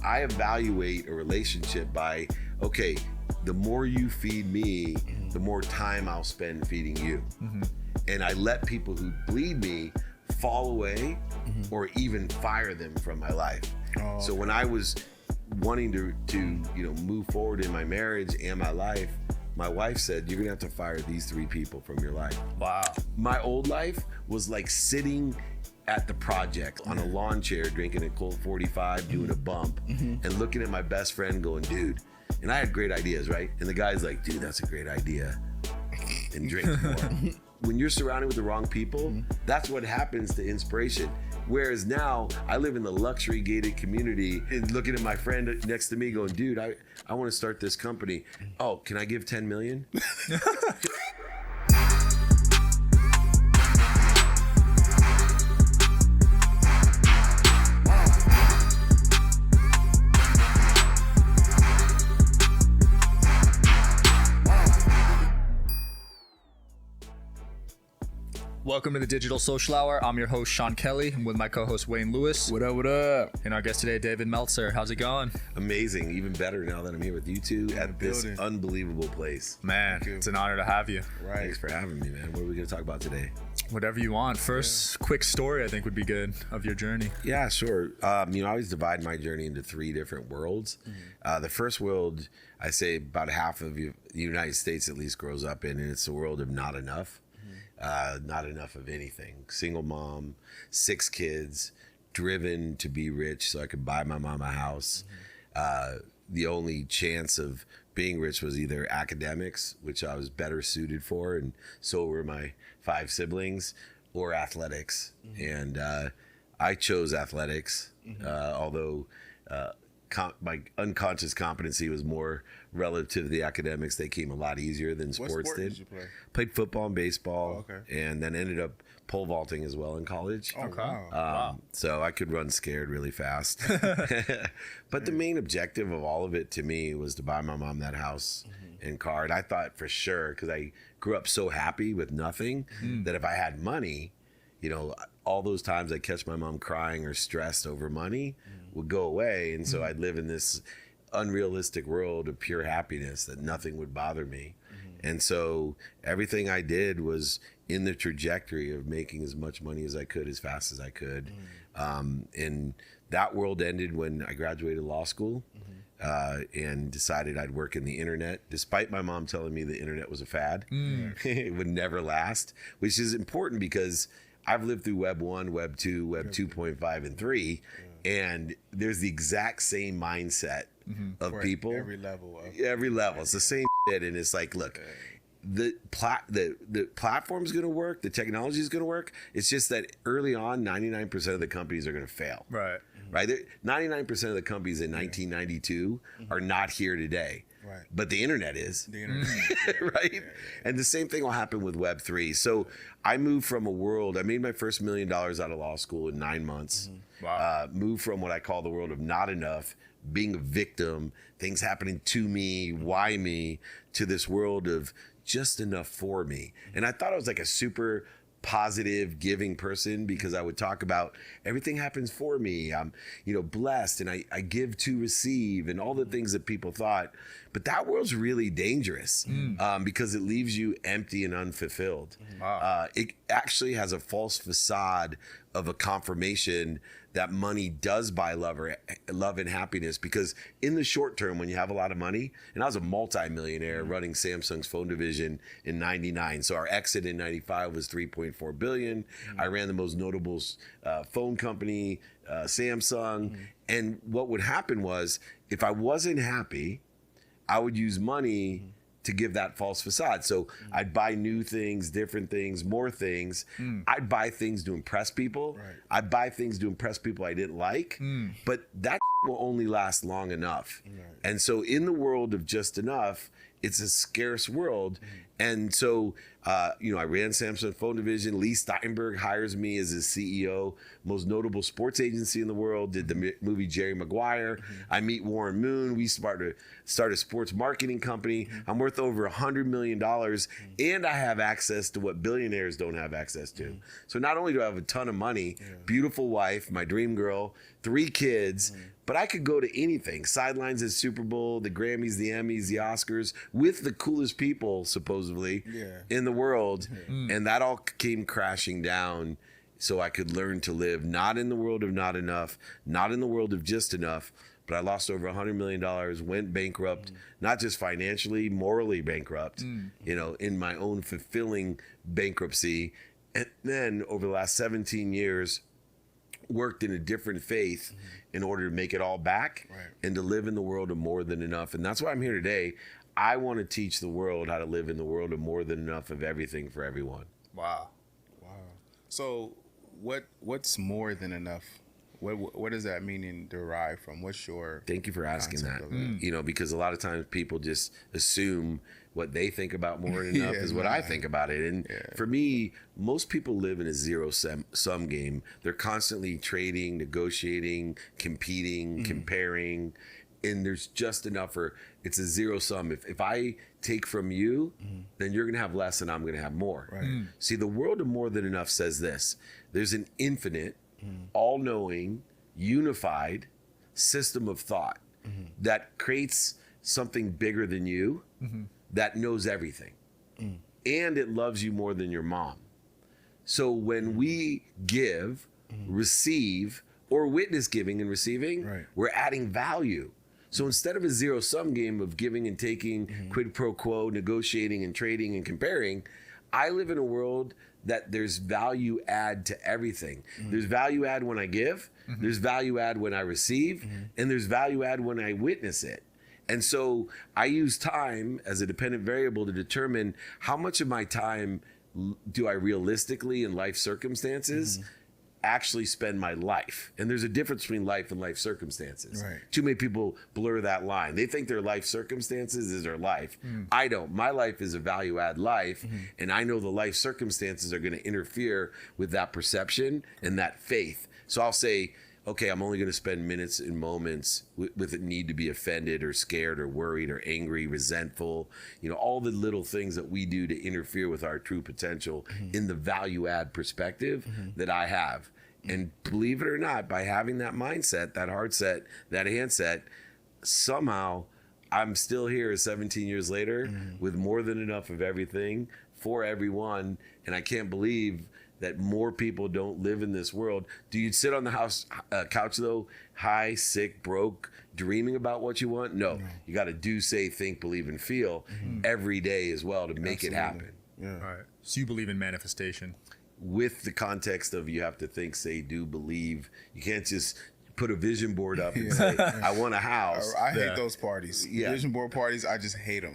I evaluate a relationship by, okay, the more you feed me, the more time I'll spend feeding you. And I let people who bleed me fall away or even fire them from my life. So when I was wanting to move forward in my marriage and my life, my wife said, you're gonna have to fire these 3 people from your life. Wow. My old life was like sitting at the project on a lawn chair, drinking a Colt 45, doing a bump, and looking at my best friend going, dude, and I had great ideas, right? And the guy's like, dude, that's a great idea. And drink more. When you're surrounded with the wrong people, that's what happens to inspiration. Whereas now I live in the luxury gated community and looking at my friend next to me going, dude, I want to start this company. Oh, can I give 10 million? Welcome to the Digital Social Hour. I'm your host, Sean Kelly. I'm with my co-host, Wayne Lewis. What up, what up? And our guest today, David Meltzer. How's it going? Amazing. Even better now that I'm here with you two at this unbelievable place. Man, it's an honor to have you. Right. Thanks for having me, man. What are we going to talk about today? Whatever you want. First, quick story I think would be good of your journey. Yeah, sure. I always divide my journey into 3 different worlds. The first world, I say about half of the United States at least grows up in, and it's the world of not enough. Not enough of anything. Single mom, 6 kids, driven to be rich so I could buy my mom a house. The only chance of being rich was either academics, which I was better suited for, and so were my 5 siblings, or athletics. And I chose athletics, although my unconscious competency was more relative to the academics. They came a lot easier than sports what sport did. Did you play? Played football and baseball, and then ended up pole vaulting as well in college. Oh, wow. So I could run scared really fast. But the main objective of all of it to me was to buy my mom that house and car. And I thought for sure, because I grew up so happy with nothing, that if I had money, all those times I catch my mom crying or stressed over money would go away. And so I'd live in this unrealistic world of pure happiness that nothing would bother me. And so everything I did was in the trajectory of making as much money as I could as fast as I could. And that world ended when I graduated law school and decided I'd work in the internet, despite my mom telling me the internet was a fad. It would never last, which is important because I've lived through Web 1, Web 2, Web 2.5, and 3, and there's the exact same mindset of people. Every level. It's the same shit, and it's like, look, the platform's going to work, the technology is going to work. It's just that early on, 99% of the companies are going to fail. Right. 99% of the companies in 1992 are not here today. Right. But the internet is. The internet. Right? Yeah. And the same thing will happen with Web 3. So I moved from I made my first $1 million out of law school in 9 months. Wow. Moved from what I call the world of not enough, being a victim, things happening to me, why me, to this world of just enough for me. And I thought I was like a super positive, giving person because I would talk about everything happens for me. I'm, blessed, and I give to receive, and all the things that people thought. But that world's really dangerous because it leaves you empty and unfulfilled. Wow. It actually has a false facade of a confirmation that money does buy love and happiness, because in the short term, when you have a lot of money, and I was a multi-millionaire running Samsung's phone division in 99. So our exit in 95 was 3.4 billion. I ran the most notable phone company, Samsung. And what would happen was, if I wasn't happy, I would use money to give that false facade. So I'd buy new things, different things, more things. I'd buy things to impress people. Right. I'd buy things to impress people I didn't like, but that will only last long enough. Right. And so in the world of just enough, it's a scarce world. And so, I ran Samsung phone division. Lee Steinberg hires me as his CEO, most notable sports agency in the world, did the movie Jerry Maguire. I meet Warren Moon. We start a sports marketing company. I'm worth over $100 million, and I have access to what billionaires don't have access to. So not only do I have a ton of money, beautiful wife, my dream girl, 3 kids, but I could go to anything. Sidelines at Super Bowl, the Grammys, the Emmys, the Oscars, with the coolest people, supposedly, in the world. And that all came crashing down so I could learn to live not in the world of not enough, not in the world of just enough, but I lost over $100 million, went bankrupt, not just financially, morally bankrupt, you know, in my own fulfilling bankruptcy. And then over the last 17 years, worked in a different faith in order to make it all back and to live in the world of more than enough. And that's why I'm here today. I want to teach the world how to live in the world of more than enough of everything for everyone. Wow. So what's more than enough? What does that mean and derive from? What's your Thank you for asking that. concept of it? You know, because a lot of times people just assume what they think about more than enough is what I think about it. And for me, most people live in a zero-sum game. They're constantly trading, negotiating, competing, comparing, and there's just enough for it's a zero sum. If I take from you, then you're going to have less and I'm going to have more. See, the world of more than enough says this. There's an infinite, all-knowing, unified system of thought that creates something bigger than you that knows everything. And it loves you more than your mom. So when we give, receive, or witness giving and receiving, we're adding value. So instead of a zero-sum game of giving and taking, quid pro quo, negotiating and trading and comparing, I live in a world that there's value add to everything. There's value add when I give, there's value add when I receive, and there's value add when I witness it. And so I use time as a dependent variable to determine how much of my time do I realistically in life circumstances actually spend my life. And there's a difference between life and life circumstances. Too many people blur that line. They think their life circumstances is their life. I don't. My life is a value add life, and I know the life circumstances are going to interfere with that perception and that faith. So I'll say, okay, I'm only going to spend minutes and moments with a need to be offended or scared or worried or angry, resentful, you know, all the little things that we do to interfere with our true potential in the value add perspective that I have. And believe it or not, by having that mindset, that heart set, that hand set, somehow I'm still here 17 years later with more than enough of everything for everyone. And I can't believe that more people don't live in this world. Do you sit on the couch though, high, sick, broke, dreaming about what you want? No. You got to do, say, think, believe, and feel every day as well to make it happen. All right. So you believe in manifestation? With the context of you have to think, say, do, believe. You can't just put a vision board up and say, I want a house. I hate those parties. Vision board parties, I just hate them.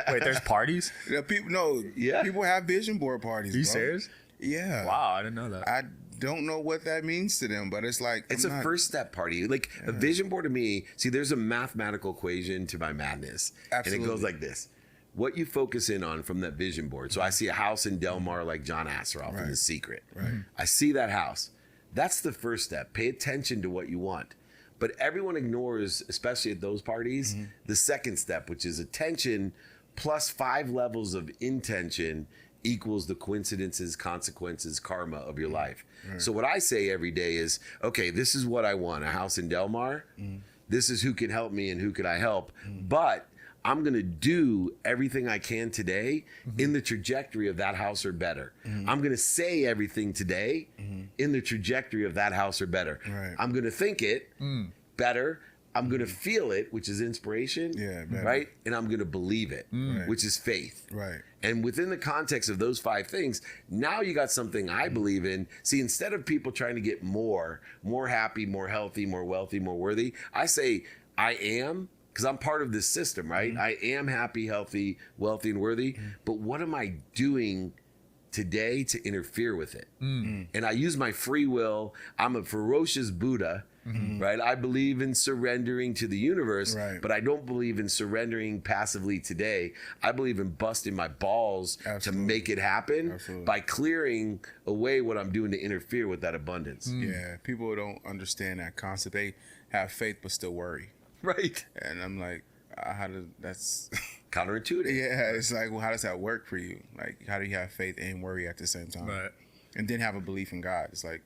Wait, there's parties? People have vision board parties. Are you serious? Yeah. Wow, I didn't know that. I don't know what that means to them, but it's like it's a first step party. Like a vision board to me, see, there's a mathematical equation to my madness. Absolutely. And it goes like this. What you focus in on from that vision board. So I see a house in Del Mar like John Asseroff in The Secret. I see that house. That's the first step. Pay attention to what you want. But everyone ignores, especially at those parties, the second step, which is attention plus 5 levels of intention equals the coincidences, consequences, karma of your life. So what I say every day is, okay, this is what I want, a house in Del Mar. This is who can help me and who could I help. But I'm going to do everything I can today in the trajectory of that house or better. I'm going to say everything today in the trajectory of that house or better. I'm going to think it better. I'm going to feel it, which is inspiration, right? And I'm going to believe it, which is faith. And within the context of those 5 things, now you got something I believe in. See, instead of people trying to get more happy, more healthy, more wealthy, more worthy, I say I am, because I'm part of this system, right? I am happy, healthy, wealthy, and worthy. But what am I doing today to interfere with it? And I use my free will. I'm a ferocious Buddha. Right? I believe in surrendering to the universe, but I don't believe in surrendering passively today. I believe in busting my balls to make it happen by clearing away what I'm doing to interfere with that abundance. Yeah, people don't understand that concept. They have faith but still worry. Right. And I'm like, that's counterintuitive. Yeah, it's like, well, how does that work for you? Like, how do you have faith and worry at the same time? And then have a belief in God? It's like,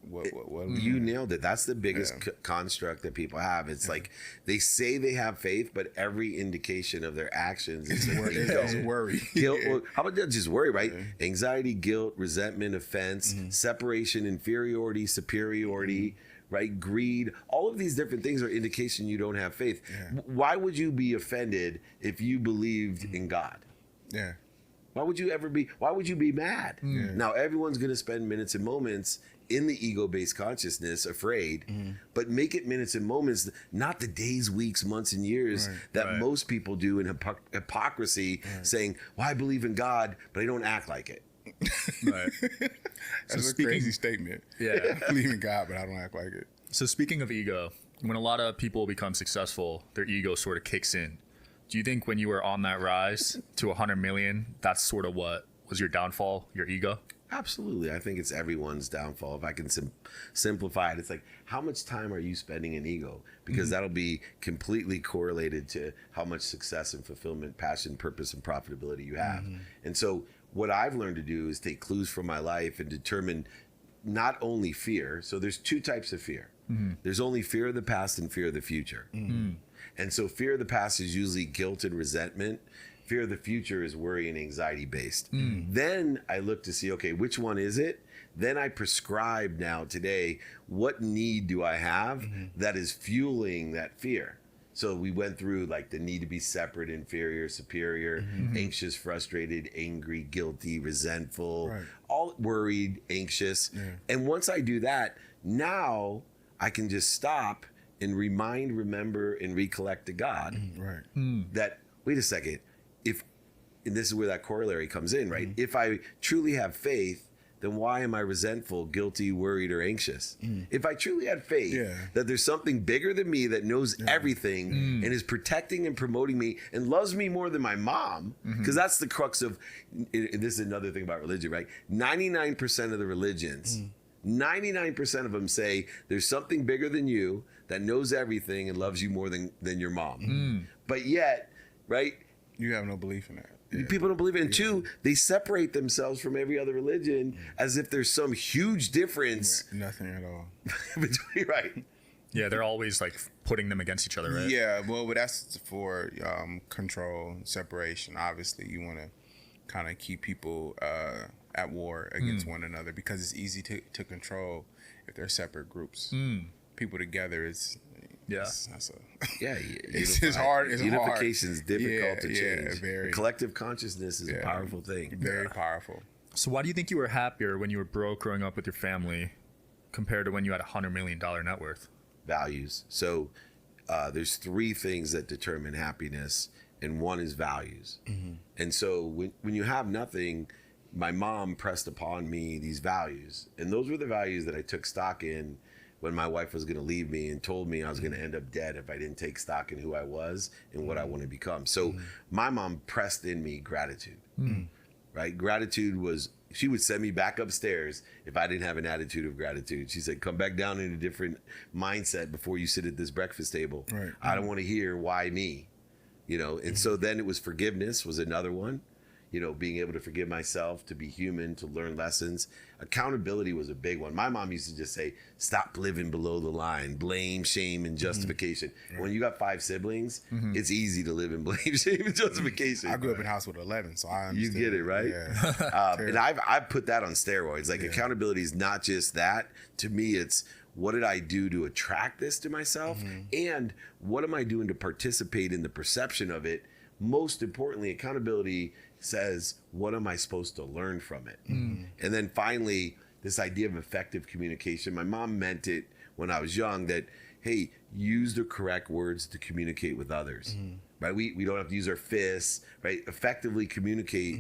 What You nailed it. That's the biggest construct that people have. It's like they say they have faith, but every indication of their actions is that they don't. worry. Guilt. Well, how about that? Just worry, right? Anxiety, guilt, resentment, offense, separation, inferiority, superiority, right? Greed. All of these different things are indication you don't have faith. Why would you be offended if you believed in God? Yeah. Why would you be mad? Now, everyone's going to spend minutes and moments in the ego-based consciousness, afraid, but make it minutes and moments, not the days, weeks, months, and years that most people do in hypocrisy, saying, well, I believe in God, but I don't act like it. That's a crazy statement. Yeah. I believe in God, but I don't act like it. So speaking of ego, when a lot of people become successful, their ego sort of kicks in. Do you think when you were on that rise to 100 million, that's sort of what was your downfall, your ego? Absolutely. I think it's everyone's downfall. If I can simplify it, it's like, how much time are you spending in ego? Because that'll be completely correlated to how much success and fulfillment, passion, purpose, and profitability you have. And so what I've learned to do is take clues from my life and determine not only fear. So there's two types of fear. There's only fear of the past and fear of the future. And so fear of the past is usually guilt and resentment. Fear of the future is worry and anxiety based. Then I look to see, okay, which one is it? Then I prescribe now today, what need do I have that is fueling that fear? So we went through like the need to be separate, inferior, superior, anxious, frustrated, angry, guilty, resentful, all worried, anxious. And once I do that, now I can just stop and remind, remember, and recollect to God that, wait a second, and this is where that corollary comes in, right? If I truly have faith, then why am I resentful, guilty, worried, or anxious? If I truly had faith that there's something bigger than me that knows everything and is protecting and promoting me and loves me more than my mom, because that's the crux of, and this is another thing about religion, right? 99% of the religions, 99% of them say there's something bigger than you that knows everything and loves you more than your mom. But yet, right? You have no belief in that. People don't believe it. And two, they separate themselves from every other religion as if there's some huge difference. Nothing at all. Between, right. Yeah, they're always like putting them against each other, right? Yeah, well, but that's for control, separation. Obviously, you want to kind of keep people at war against one another because it's easy to control if they're separate groups. People together is it's hard. It's unification hard. is difficult to change. Yeah, very. Collective consciousness is a powerful thing. Very powerful. So why do you think you were happier when you were broke growing up with your family compared to when you had $100 million net worth? Values. So there's three things that determine happiness, and one is values. And so when you have nothing, my mom pressed upon me these values, and those were the values that I took stock in when my wife was going to leave me and told me I was going to end up dead if I didn't take stock in who I was and what I want to become. So my mom pressed in me gratitude, right? Gratitude was, she would send me back upstairs if I didn't have an attitude of gratitude. She said, come back down in a different mindset before you sit at this breakfast table. I don't want to hear why me, And so then it was forgiveness was another one. Being able to forgive myself, to be human, to learn lessons. Accountability was a big one. My mom used to just say, stop living below the line, blame, shame, and justification. When you got 5 siblings, it's easy to live in blame, shame, and justification. I grew up in a house with 11, so I understand. You get it, right? Yeah. And I've put that on steroids. Like accountability is not just that. To me, it's what did I do to attract this to myself? And what am I doing to participate in the perception of it? Most importantly, accountability says, what am I supposed to learn from it? And then finally, this idea of effective communication. My mom meant it when I was young that, hey, use the correct words to communicate with others, right? We don't have to use our fists, right? Effectively communicate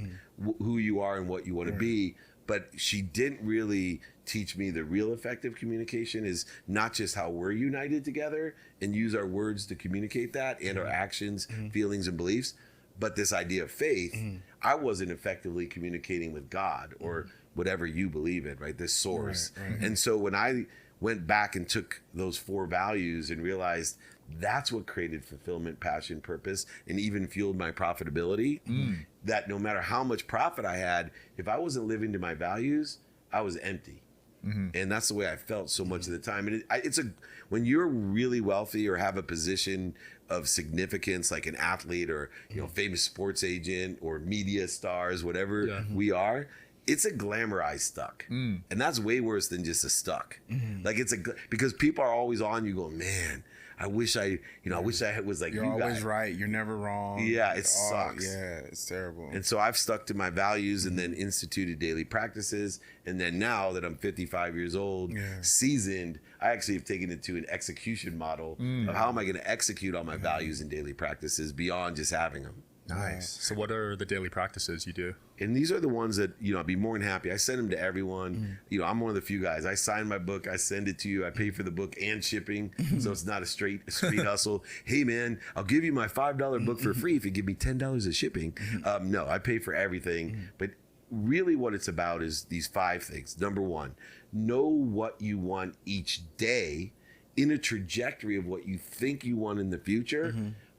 who you are and what you want to be. But she didn't really teach me the real effective communication is not just how we're united together and use our words to communicate that and our actions, feelings, and beliefs. But this idea of faith, I wasn't effectively communicating with God or whatever you believe in, right? This source. And so when I went back and took those 4 values and realized that's what created fulfillment, passion, purpose, and even fueled my profitability, that no matter how much profit I had, if I wasn't living to my values, I was empty. And that's the way I felt so much of the time. And when you're really wealthy or have a position of significance, like an athlete or famous sports agent or media stars, whatever we are, it's a glamorized stuck. And that's way worse than just a stuck. Like because people are always on you going, man, I wish I was like You're you always guys. right. You're never wrong. Yeah, it sucks. Yeah, it's terrible. And so I've stuck to my values and then instituted daily practices. And then now that I'm 55 years old, seasoned, I actually have taken it to an execution model of how am I going to execute all my values and daily practices beyond just having them. Nice. So what are the daily practices you do? And these are the ones that, I'd be more than happy. I send them to everyone. I'm one of the few guys. I sign my book. I send it to you. I pay for the book and shipping. So it's not a street hustle. Hey, man, I'll give you my $5 book for free if you give me $10 of shipping. No, I pay for everything. But really what it's about is these 5 things. Number 1, know what you want each day in a trajectory of what you think you want in the future.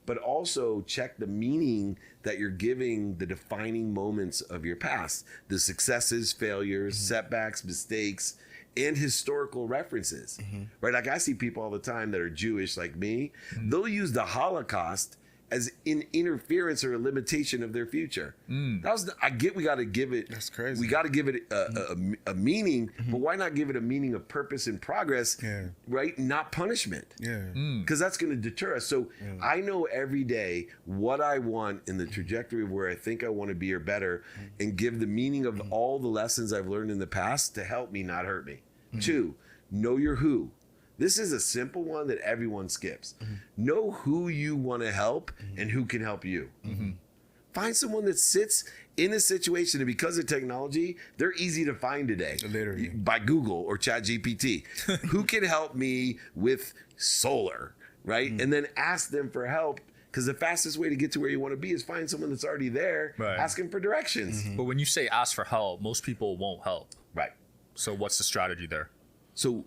But also check the meaning that you're giving the defining moments of your past, the successes, failures, setbacks, mistakes, and historical references, right? Like I see people all the time that are Jewish like me, they'll use the Holocaust as an interference or a limitation of their future. I get we got to give it. That's crazy. We got to give it a meaning, but why not give it a meaning of purpose and progress, right? Not punishment. Because that's going to deter us. So I know every day what I want in the trajectory of where I think I want to be or better, and give the meaning of all the lessons I've learned in the past to help me, not hurt me. 2, know your who. This is a simple one that everyone skips. Know who you want to help and who can help you. Find someone that sits in a situation, and because of technology, they're easy to find today. Literally. By Google or ChatGPT. Who can help me with solar, right? And then ask them for help, because the fastest way to get to where you want to be is find someone that's already there, ask them for directions. But when you say ask for help, most people won't help. Right. So what's the strategy there? So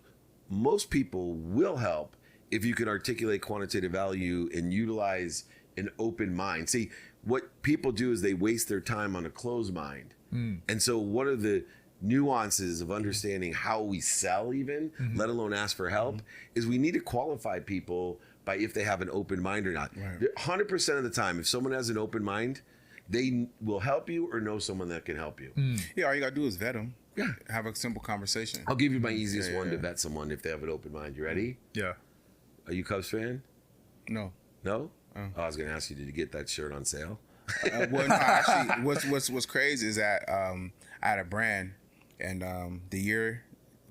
most people will help if you can articulate quantitative value and utilize an open mind. See, what people do is they waste their time on a closed mind. And so one of the nuances of understanding how we sell even, let alone ask for help, is we need to qualify people by if they have an open mind or not. 100% of the time, if someone has an open mind, they will help you or know someone that can help you. Yeah, all you got to do is vet them. Yeah. Have a simple conversation. I'll give you my easiest one to vet someone if they have an open mind. You ready? Yeah. Are you a Cubs fan? No. No? Oh, I was going to ask you, did you get that shirt on sale? Well, no, actually, what's crazy is that I had a brand, and the year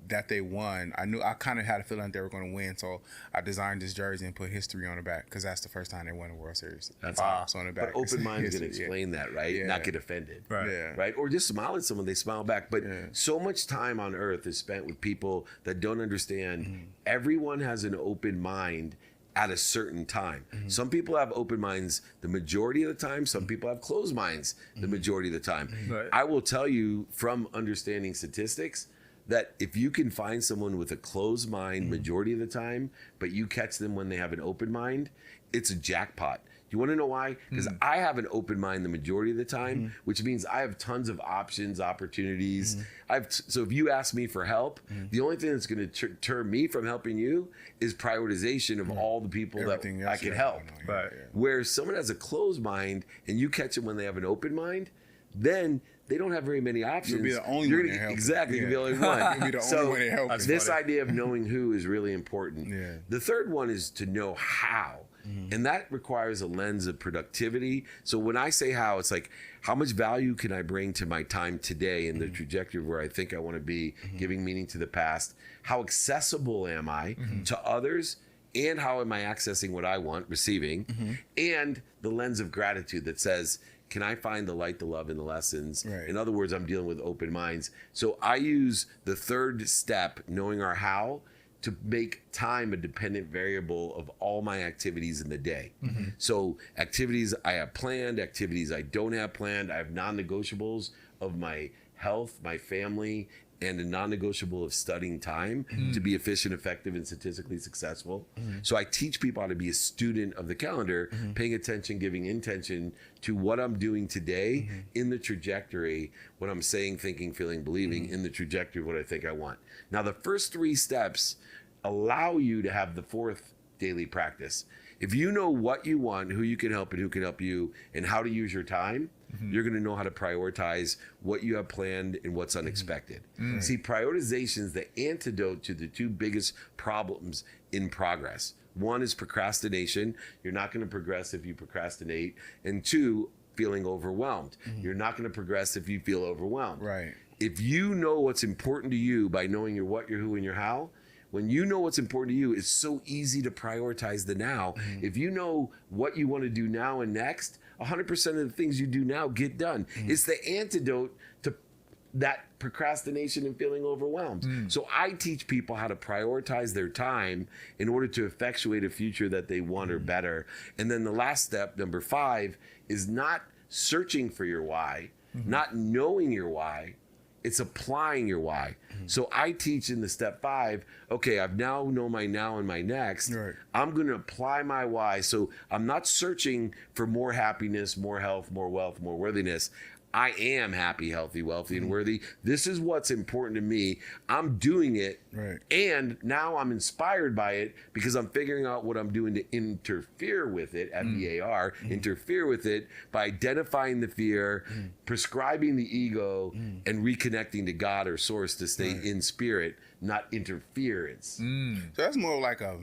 that they won, I kind of had a feeling that they were going to win, so I designed this jersey and put history on the back, because that's the first time they won a World Series. That's So on the back, but open mind is going to explain that, right? Not get offended, right? Or just smile at someone, they smile back. But so much time on earth is spent with people that don't understand. Everyone has an open mind at a certain time. Some people have open minds the majority of the time. Some people have closed minds the majority of the time. I will tell you from understanding statistics that if you can find someone with a closed mind majority of the time, but you catch them when they have an open mind, it's a jackpot. You want to know why? Because I have an open mind the majority of the time, which means I have tons of options, opportunities. So if you ask me for help, the only thing that's going to deter me from helping you is prioritization of all the people that I can help. Where someone has a closed mind and you catch them when they have an open mind, then they don't have very many options. You'll be the only one to help. Exactly, you'll be the only one. You'll be the only one to help. This idea of knowing who is really important. The third one is to know how. And that requires a lens of productivity. So when I say how, it's like, how much value can I bring to my time today in the trajectory of where I think I want to be, giving meaning to the past? How accessible am I to others? And how am I accessing what I want, receiving? And the lens of gratitude that says, can I find the light, the love, and the lessons? In other words, I'm dealing with open minds. So I use the third step, knowing our how, to make time a dependent variable of all my activities in the day. So activities I have planned, activities I don't have planned. I have non-negotiables of my health, my family, and a non-negotiable of studying time to be efficient, effective, and statistically successful. So I teach people how to be a student of the calendar, paying attention, giving intention to what I'm doing today in the trajectory, what I'm saying, thinking, feeling, believing in the trajectory of what I think I want. Now, the first 3 steps allow you to have the 4th daily practice. If you know what you want, who you can help and who can help you, and how to use your time, you're going to know how to prioritize what you have planned and what's unexpected. See, prioritization is the antidote to the 2 biggest problems in progress. 1 is procrastination. You're not going to progress if you procrastinate. And 2, feeling overwhelmed. You're not going to progress if you feel overwhelmed. Right. If you know what's important to you by knowing your what, your who, and your how, when you know what's important to you, it's so easy to prioritize the now. If you know what you want to do now and next, 100% of the things you do now get done. It's the antidote to that procrastination and feeling overwhelmed. So I teach people how to prioritize their time in order to effectuate a future that they want or better. And then the last step, number 5, is not searching for your why, not knowing your why. It's applying your why. So I teach in the step 5, okay, I've now know my now and my next. Right. I'm going to apply my why. So I'm not searching for more happiness, more health, more wealth, more worthiness. I am happy, healthy, wealthy, and worthy. This is what's important to me. I'm doing it. Right. And now I'm inspired by it because I'm figuring out what I'm doing to interfere with it, FEAR, interfere with it by identifying the fear, prescribing the ego, and reconnecting to God or source to stay in spirit, not interference. So that's more like a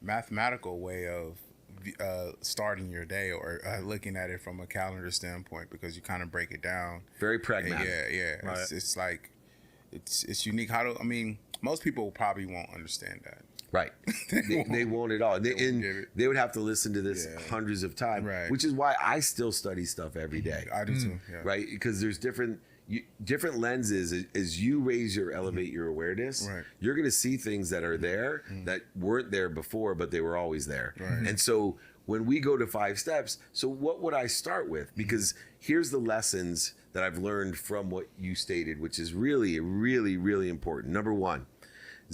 mathematical way of starting your day, or looking at it from a calendar standpoint, because you kind of break it down. Very pragmatic. Yeah. Right. It's like it's unique. Most people probably won't understand that. Right. They won't at all. won't get And it. they would have to listen to this Yeah. hundreds of times, Right. which is why I still study stuff every day. I do too. Yeah. Right? Because there's different lenses. As you elevate your awareness, Right. you're going to see things that are there that weren't there before, but they were always there. Right. And so when we go to 5 steps, so what would I start with? Because here's the lessons that I've learned from what you stated, which is really, really, really important. Number 1,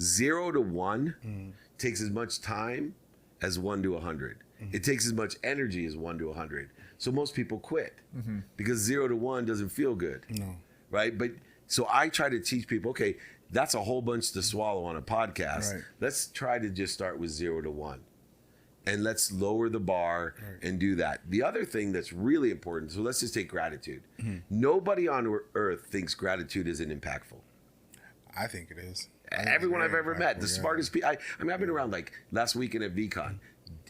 0 to 1 takes as much time as 1 to 100. It takes as much energy as 1 to 100. So most people quit because 0 to 1 doesn't feel good. No. Right? But so I try to teach people, okay, that's a whole bunch to swallow on a podcast. Right. Let's try to just start with 0 to 1. And let's lower the bar and do that. The other thing that's really important, so let's just take gratitude. Nobody on earth thinks gratitude isn't impactful. I think it is. I think Everyone it's I've very ever met, the impactful, yeah. smartest people. I've been around like last weekend at VCon.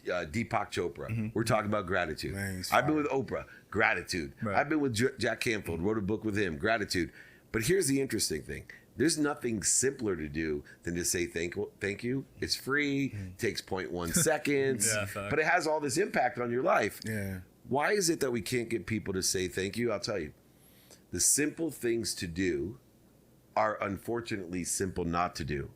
Deepak Chopra. We're talking about gratitude. Man, he's I've been fire. with Oprah. Gratitude. Right. I've been with Jack Canfield. Wrote a book with him. Gratitude. But here's the interesting thing. There's nothing simpler to do than to say thank you. It's free. Takes 0.1 seconds. Yeah, fact. But it has all this impact on your life. Yeah. Why is it that we can't get people to say thank you? I'll tell you. The simple things to do are unfortunately simple not to do.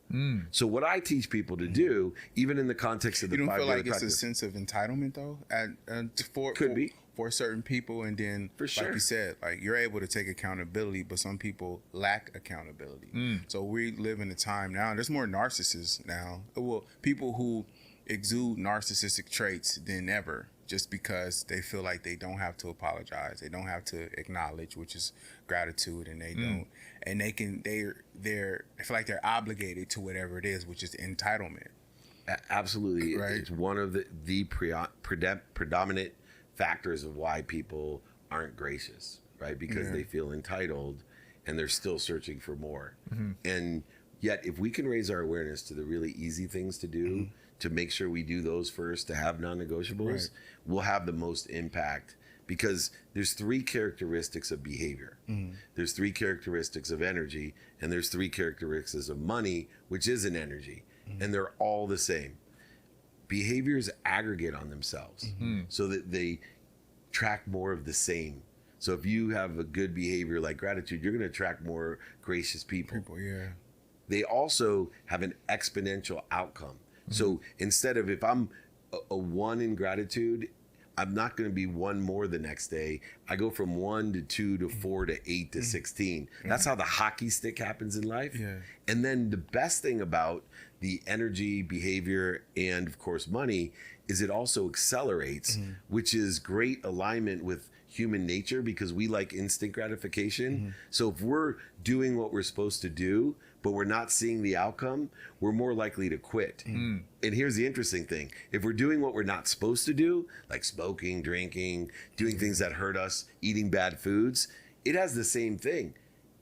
So what I teach people to do, even in the context of the You don't 5 feel daily like it's a practice, sense of entitlement though, Could be. for certain people, and then For sure. like you said, like you're able to take accountability, but some people lack accountability. So we live in a time now, and there's more narcissists now. Well, people who exude narcissistic traits than ever, just because they feel like they don't have to apologize, they don't have to acknowledge, which is gratitude, and they don't, and they feel like they're obligated to whatever it is, which is entitlement. Absolutely. Right. It's one of the predominant factors of why people aren't gracious, right? Because they feel entitled and they're still searching for more. And yet, if we can raise our awareness to the really easy things to do, to make sure we do those first, to have non-negotiables, Right. we'll have the most impact. Because there's 3 characteristics of behavior. There's 3 characteristics of energy, and there's 3 characteristics of money, which is an energy. And they're all the same. Behaviors aggregate on themselves so that they track more of the same. So if you have a good behavior like gratitude, you're going to attract more gracious people. Yeah. They also have an exponential outcome. So instead of, if I'm a 1 in gratitude, I'm not going to be one more the next day. I go from 1 to 2 to 4 to 8 to 16. That's how the hockey stick happens in life. Yeah. And then the best thing about the energy, behavior, and of course money is it also accelerates, which is great alignment with human nature because we like instant gratification. So if we're doing what we're supposed to do, but we're not seeing the outcome, we're more likely to quit. And here's the interesting thing. If we're doing what we're not supposed to do, like smoking, drinking, doing things that hurt us, eating bad foods, it has the same thing.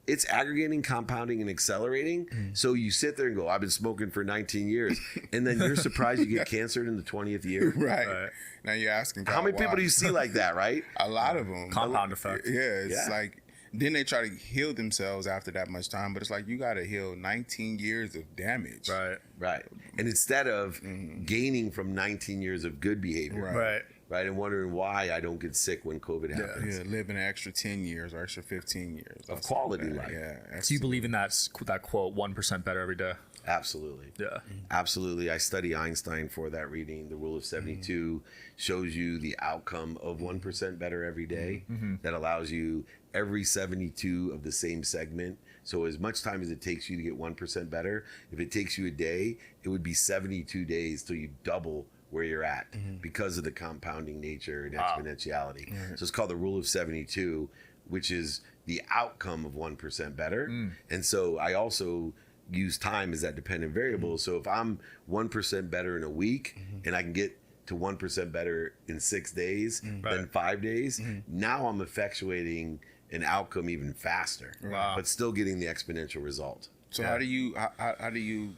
It's aggregating, compounding, and accelerating. So you sit there and go, I've been smoking for 19 years. And then you're surprised you get cancer in the 20th year. Right. Now you're asking God, How many people why? do you see like that, right? A lot of them. Compound effect. Yeah, it's Yeah. like, then they try to heal themselves after that much time, but it's like you got to heal 19 years of damage. Right. Right. And instead of gaining from 19 years of good behavior, Right. right, and wondering why I don't get sick when COVID happens. Yeah, live an extra 10 years or extra 15 years. Of quality life. Yeah. Do you believe in that quote, 1% better every day? Absolutely. Yeah. Absolutely. I study Einstein for that reading. The rule of 72 shows you the outcome of 1% better every day. That allows you every 72 of the same segment. So as much time as it takes you to get 1% better, if it takes you a day, it would be 72 days till you double where you're at because of the compounding nature and exponentiality. So it's called the rule of 72, which is the outcome of 1% better. And so I also use time as that dependent variable. So if I'm 1% better in a week and I can get to 1% better in 6 days than 5 days, now I'm effectuating an outcome even faster, but still getting the exponential result. So how do you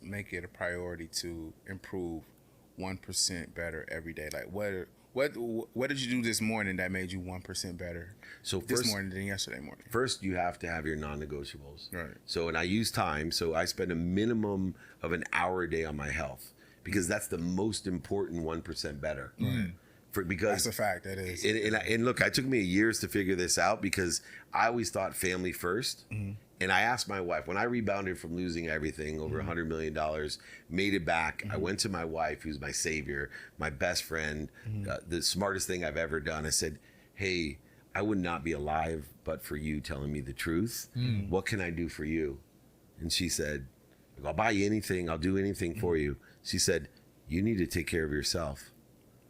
make it a priority to improve 1% better every day? Like what did you do this morning that made you 1% better? So This morning than yesterday morning. First, you have to have your non-negotiables. Right. So, and I use time. So I spend a minimum of an hour a day on my health because that's the most important 1% better. Because That's a fact. That is. and look, it took me years to figure this out because I always thought family first. And I asked my wife, when I rebounded from losing everything, over $100 million, made it back, I went to my wife, who's my savior, my best friend, the smartest thing I've ever done. I said, hey, I would not be alive but for you telling me the truth. What can I do for you? And she said, I'll buy you anything. I'll do anything for you. She said, you need to take care of yourself.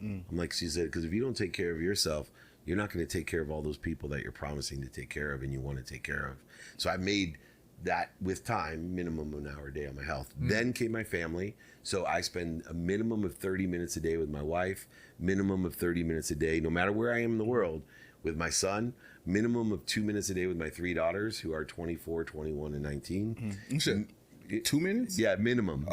I'm like, she said, because if you don't take care of yourself, you're not going to take care of all those people that you're promising to take care of and you want to take care of. So I made that with time, minimum of an hour a day on my health. Then came my family. So I spend a minimum of 30 minutes a day with my wife, minimum of 30 minutes a day, no matter where I am in the world, with my son, minimum of 2 minutes a day with my 3 daughters who are 24, 21, and 19. You said 2 minutes? Yeah, minimum.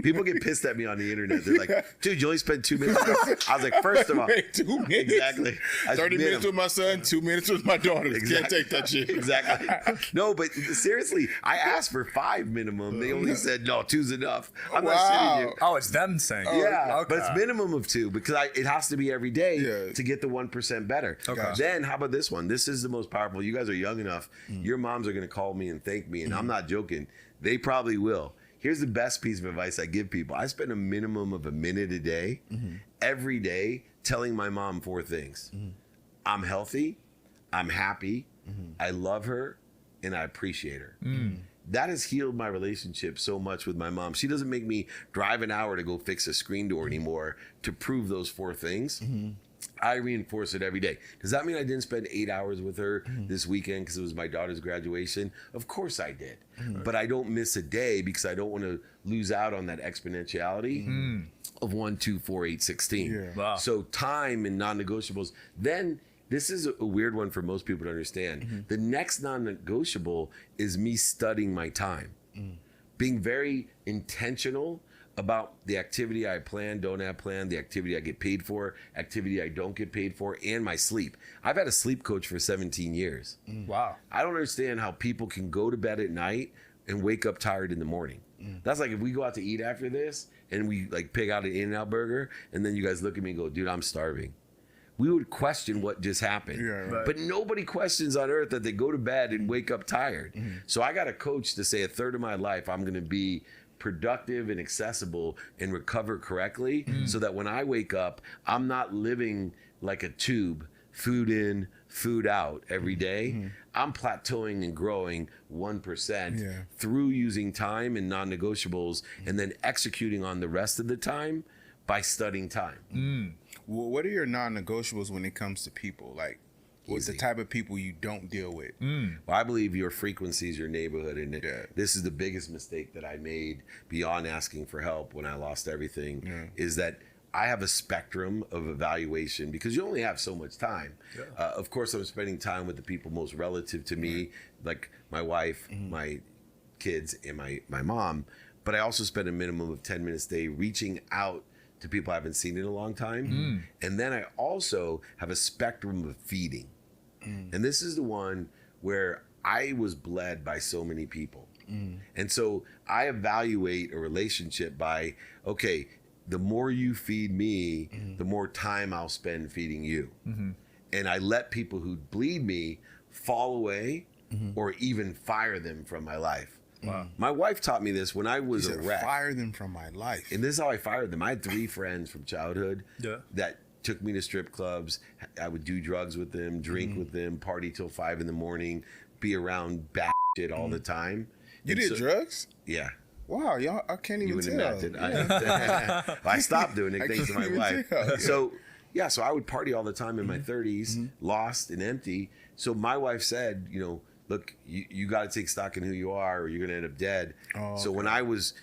People get pissed at me on the internet. They're like, dude, you only spend 2 minutes. I was like, first of all, Wait, 2 minutes? Exactly. 30 minutes with my son, 2 minutes with my daughter. Can't take that shit. Exactly. No, but seriously, I asked for 5 minimum. They only said, no, 2's enough. I'm not shitting you. Oh, it's them saying. Yeah, okay. but it's minimum of 2 because it has to be every day to get the 1% better. Okay. Then how about this one? This is the most powerful. You guys are young enough. Your moms are going to call me and thank me, and I'm not joking. They probably will. Here's the best piece of advice I give people. I spend a minimum of a minute a day, every day, telling my mom 4 things. I'm healthy, I'm happy, I love her, and I appreciate her. That has healed my relationship so much with my mom. She doesn't make me drive an hour to go fix a screen door anymore to prove those 4 things. I reinforce it every day. Does that mean I didn't spend 8 hours with her this weekend because it was my daughter's graduation? Of course I did. But I don't miss a day because I don't want to lose out on that exponentiality of 1, 2, 4, 8, 16. Yeah. Wow. So time and non-negotiables. Then this is a weird one for most people to understand. The next non-negotiable is me studying my time. Being very intentional about the activity I plan, don't have planned, the activity I get paid for, activity I don't get paid for, and my sleep. I've had a sleep coach for 17 years. Wow. I don't understand how people can go to bed at night and wake up tired in the morning. That's like if we go out to eat after this and we like pick out an In-N-Out burger and then you guys look at me and go, dude, I'm starving. We would question what just happened. Yeah, right. But nobody questions on earth that they go to bed and wake up tired. So I got a coach to say a third of my life I'm going to be productive and accessible and recover correctly so that when I wake up, I'm not living like a tube, food in, food out every day. I'm plateauing and growing 1% through using time and non-negotiables and then executing on the rest of the time by studying time. Well, what are your non-negotiables when it comes to people? Like, what's the Easy. type of people you don't deal with? Well, I believe your frequency is your neighborhood, and this is the biggest mistake that I made beyond asking for help when I lost everything, is that I have a spectrum of evaluation because you only have so much time. Of course, I'm spending time with the people most relative to me, like my wife, my kids, and my mom, but I also spend a minimum of 10 minutes a day reaching out to people I haven't seen in a long time. And then I also have a spectrum of feeding. And this is the one where I was bled by so many people. And so I evaluate a relationship by, okay, the more you feed me, the more time I'll spend feeding you. And I let people who bleed me fall away or even fire them from my life. Wow. My wife taught me this when I was a wreck. Fire them from my life. And this is how I fired them. I had 3 friends from childhood Yeah. that took me to strip clubs. I would do drugs with them, drink with them, party till 5 in the morning, be around bad shit all the time. You And did drugs? Yeah. Wow, y'all! I can't even You wouldn't tell. imagine. I stopped doing it thanks to my can't even wife. tell. So I would party all the time in my 30s, lost and empty. So my wife said, look, you got to take stock in who you are or you're going to end up dead. So when I was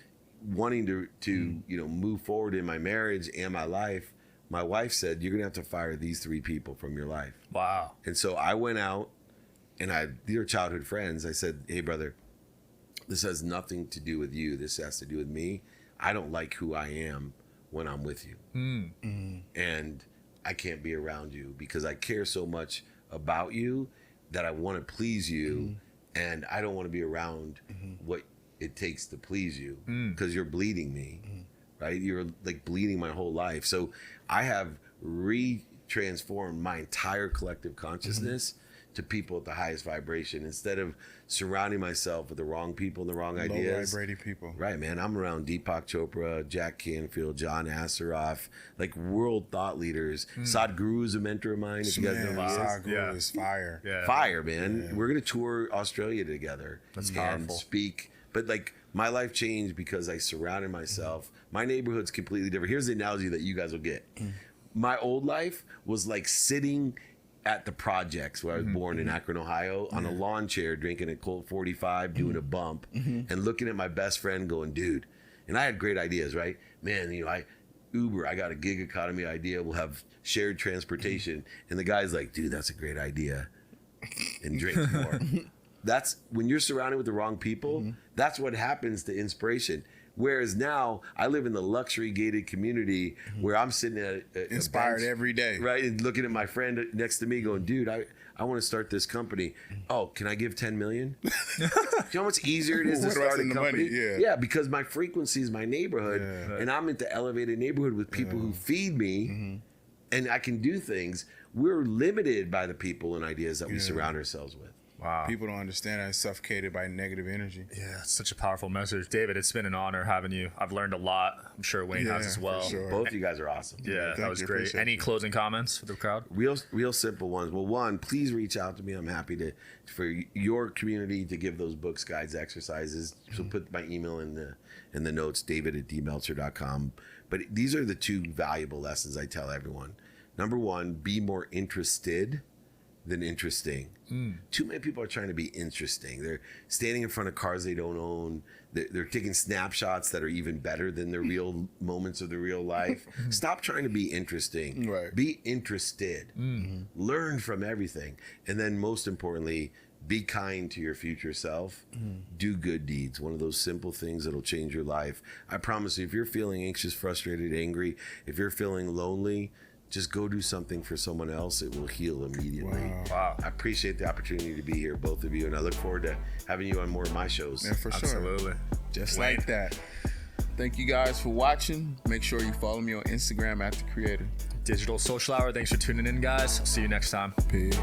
wanting to move forward in my marriage and my life, my wife said, you're going to have to fire these 3 people from your life. Wow. And so I went out and these are childhood friends. I said, hey, brother, this has nothing to do with you. This has to do with me. I don't like who I am when I'm with you. And I can't be around you because I care so much about you that I want to please you. And I don't want to be around what it takes to please you because you're bleeding me, right? You're like bleeding my whole life. So I have transformed my entire collective consciousness to people at the highest vibration instead of surrounding myself with the wrong people and the wrong ideas. Low vibrating people. Right, man. I'm around Deepak Chopra, Jack Canfield, John Asseroff, like world thought leaders. Sadhguru is a mentor of mine. If you guys know who he is. Sadhguru is fire. Yeah. Fire, man. We're gonna tour Australia together. That's and powerful. speak. But like my life changed because I surrounded myself. My neighborhood's completely different. Here's the analogy that you guys will get. My old life was like sitting at the projects where I was born in Akron, Ohio, on a lawn chair, drinking a Colt 45, doing a bump, and looking at my best friend going, dude. And I had great ideas, right? Man, Uber, I got a gig economy idea. We'll have shared transportation. And the guy's like, dude, that's a great idea. And drink more. That's when you're surrounded with the wrong people, that's what happens to inspiration. Whereas now I live in the luxury gated community where I'm sitting at a Inspired bench, every day. right? And looking at my friend next to me going, dude, I want to start this company. Oh, can I give 10 million? Do you know how much easier it is to Where do I start a send the company? money? Yeah, because my frequency is my neighborhood and I'm in the elevated neighborhood with people who feed me and I can do things. We're limited by the people and ideas that we surround ourselves with. Wow. People don't understand I'm suffocated by negative energy. Yeah, it's such a powerful message. David, it's been an honor having you. I've learned a lot. I'm sure Wayne has as for well. sure. Both you guys are awesome. Yeah, Thank that was you. great. Appreciate Any you. closing comments for the crowd? Real simple ones. Well, one, please reach out to me. I'm happy for your community to give those books, guides, exercises. So put my email in the notes, david@dmeltzer.com. But these are the 2 valuable lessons I tell everyone. Number 1, be more interested than interesting. Too many people are trying to be interesting. They're standing in front of cars they don't own. They're taking snapshots that are even better than the real moments of the real life. Stop trying to be interesting. Right. Be interested. Learn from everything. And then most importantly, be kind to your future self. Do good deeds. One of those simple things that'll change your life. I promise you, if you're feeling anxious, frustrated, angry, if you're feeling lonely, just go do something for someone else. It will heal immediately. Wow. I appreciate the opportunity to be here, both of you, and I look forward to having you on more of my shows. Yeah, for sure. Absolutely. Just Wayne. like that. Thank you guys for watching. Make sure you follow me on Instagram @TheCreator. Digital Social Hour. Thanks for tuning in, guys. I'll see you next time. Peace.